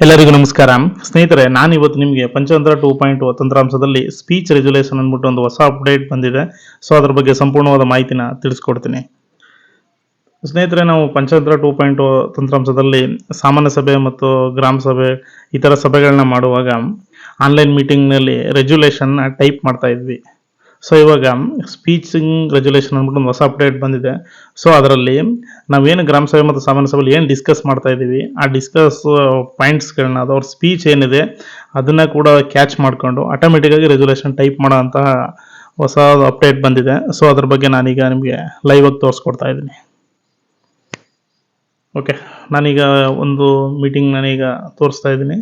ಎಲ್ಲರಿಗೂ ನಮಸ್ಕಾರ ಸ್ನೇಹಿತರೆ. ನಾನು ಇವತ್ತು ನಿಮಗೆ ಪಂಚತಂತ್ರ 2.0 ತಂತ್ರಾಂಶದಲ್ಲಿ ಸ್ಪೀಚ್ ರೆಗ್ಯುಲೇಷನ್ ಅಂದ್ಬಿಟ್ಟು ಒಂದು ಹೊಸ ಅಪ್ಡೇಟ್ ಬಂದಿದೆ. ಸೊ ಅದ್ರ ಬಗ್ಗೆ ಸಂಪೂರ್ಣವಾದ ಮಾಹಿತಿನ ತಿಳಿಸ್ಕೊಡ್ತೀನಿ. ಸ್ನೇಹಿತರೆ, ನಾವು ಪಂಚತಂತ್ರ 2.0 ತಂತ್ರಾಂಶದಲ್ಲಿ ಸಾಮಾನ್ಯ ಸಭೆ ಮತ್ತು ಗ್ರಾಮ ಸಭೆ ಈ ಥರ ಸಭೆಗಳನ್ನ ಮಾಡುವಾಗ ಆನ್ಲೈನ್ ಮೀಟಿಂಗ್ನಲ್ಲಿ ರೆಗ್ಯುಲೇಷನ್ನ ಟೈಪ್ ಮಾಡ್ತಾ ಇದ್ವಿ. ಸೊ ಇವಾಗ ಸ್ಪೀಚಿಂಗ್ ರೆಗ್ಯುಲೇಷನ್ ಅಂದ್ಬಿಟ್ಟು ಒಂದು ಹೊಸ ಅಪ್ಡೇಟ್ ಬಂದಿದೆ. ಸೊ ಅದರಲ್ಲಿ ನಾವೇನು ಗ್ರಾಮ ಸಭೆ ಮತ್ತು ಸಾಮಾನ್ಯ ಸಭೆಯಲ್ಲಿ ಏನು ಡಿಸ್ಕಸ್ ಮಾಡ್ತಾ ಇದ್ದೀವಿ, ಆ ಡಿಸ್ಕಸ್ ಪಾಯಿಂಟ್ಸ್ಗಳನ್ನ ಅದು ಅವ್ರ ಸ್ಪೀಚ್ ಏನಿದೆ ಅದನ್ನ ಕೂಡ ಕ್ಯಾಚ್ ಮಾಡಿಕೊಂಡು ಆಟೋಮೆಟಿಕ್ಕಾಗಿ ರೆಗ್ಯುಲೇಷನ್ ಟೈಪ್ ಮಾಡೋ ಅಂತಹ ಹೊಸ ಅಪ್ಡೇಟ್ ಬಂದಿದೆ. ಸೊ ಅದ್ರ ಬಗ್ಗೆ ನಾನೀಗ ನಿಮಗೆ ಲೈವ್ ಆಗಿ ತೋರಿಸ್ಕೊಡ್ತಾ ಇದ್ದೀನಿ. ಓಕೆ, ನಾನೀಗ ಒಂದು ಮೀಟಿಂಗ್ ನಾನೀಗ ತೋರಿಸ್ತಾ ಇದ್ದೀನಿ.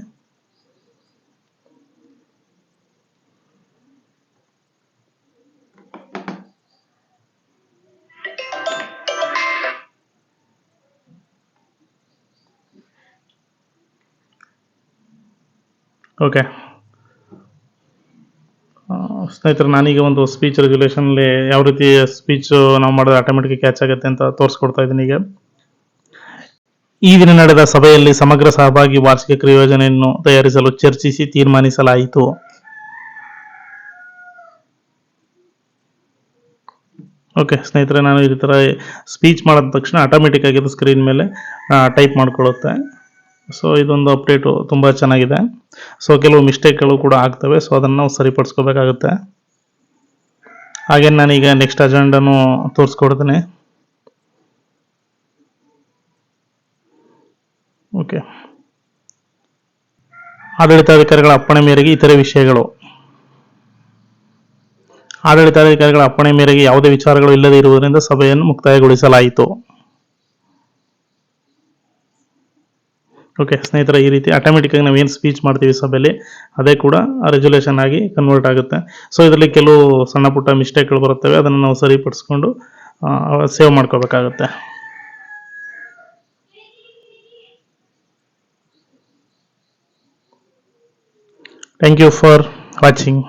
ಓಕೆ ಸ್ನೇಹಿತರೆ, ನಾನೀಗ ಒಂದು ಸ್ಪೀಚ್ ರೆಗ್ಯುಲೇಷನ್ಲಿ ಯಾವ ರೀತಿ ಸ್ಪೀಚು ನಾವು ಮಾಡೋದು ಆಟೋಮೆಟಿಕ್ ಕ್ಯಾಚ್ ಆಗುತ್ತೆ ಅಂತ ತೋರಿಸ್ಕೊಡ್ತಾ ಇದ್ದೀನಿ. ಈಗ ಈ ದಿನ ನಡೆದ ಸಭೆಯಲ್ಲಿ ಸಮಗ್ರ ಸಹಭಾಗಿ ವಾರ್ಷಿಕ ಕ್ರಿಯೋಜನೆಯನ್ನು ತಯಾರಿಸಲು ಚರ್ಚಿಸಿ ತೀರ್ಮಾನಿಸಲಾಯಿತು. ಓಕೆ ಸ್ನೇಹಿತರೆ, ನಾನು ಈ ಥರ ಸ್ಪೀಚ್ ಮಾಡಿದ ತಕ್ಷಣ ಆಟೋಮೆಟಿಕ್ ಆಗಿ ಸ್ಕ್ರೀನ್ ಮೇಲೆ ಟೈಪ್ ಮಾಡ್ಕೊಳ್ಳುತ್ತೆ. ಸೊ ಇದೊಂದು ಅಪ್ಡೇಟು ತುಂಬ ಚೆನ್ನಾಗಿದೆ. ಸೊ ಕೆಲವು ಮಿಸ್ಟೇಕ್ಗಳು ಕೂಡ ಆಗ್ತವೆ. ಸೊ ಅದನ್ನು ನಾವು ಸರಿಪಡಿಸ್ಕೋಬೇಕಾಗುತ್ತೆ. ಹಾಗೆ ನಾನೀಗ ನೆಕ್ಸ್ಟ್ ಅಜೆಂಡನು ತೋರಿಸ್ಕೊಡ್ತೀನಿ. ಓಕೆ, ಆಡಳಿತಾಧಿಕಾರಿಗಳ ಅಪ್ಪಣೆ ಮೇರೆಗೆ ಇತರೆ ವಿಷಯಗಳು. ಆಡಳಿತಾಧಿಕಾರಿಗಳ ಅಪ್ಪಣೆ ಮೇರೆಗೆ ಯಾವುದೇ ವಿಚಾರಗಳು ಇಲ್ಲದೆ ಇರುವುದರಿಂದ ಸಭೆಯನ್ನು ಮುಕ್ತಾಯಗೊಳಿಸಲಾಯಿತು. ಓಕೆ ಸ್ನೇಹಿತರೆ, ಈ ರೀತಿ ಆಟೋಮೆಟಿಕ್ಕಾಗಿ ನಾವೇನು ಸ್ಪೀಚ್ ಮಾಡ್ತೀವಿ ಸಭೆಯಲ್ಲಿ ಅದೇ ಕೂಡ ರೆಗ್ಯುಲೇಷನ್ ಆಗಿ ಕನ್ವರ್ಟ್ ಆಗುತ್ತೆ. ಸೊ ಇದರಲ್ಲಿ ಕೆಲವು ಸಣ್ಣ ಪುಟ್ಟ ಮಿಸ್ಟೇಕ್ಗಳು ಬರುತ್ತವೆ, ಅದನ್ನು ನಾವು ಸರಿಪಡಿಸ್ಕೊಂಡು ಸೇವ್ ಮಾಡ್ಕೋಬೇಕಾಗುತ್ತೆ. Thank you for watching.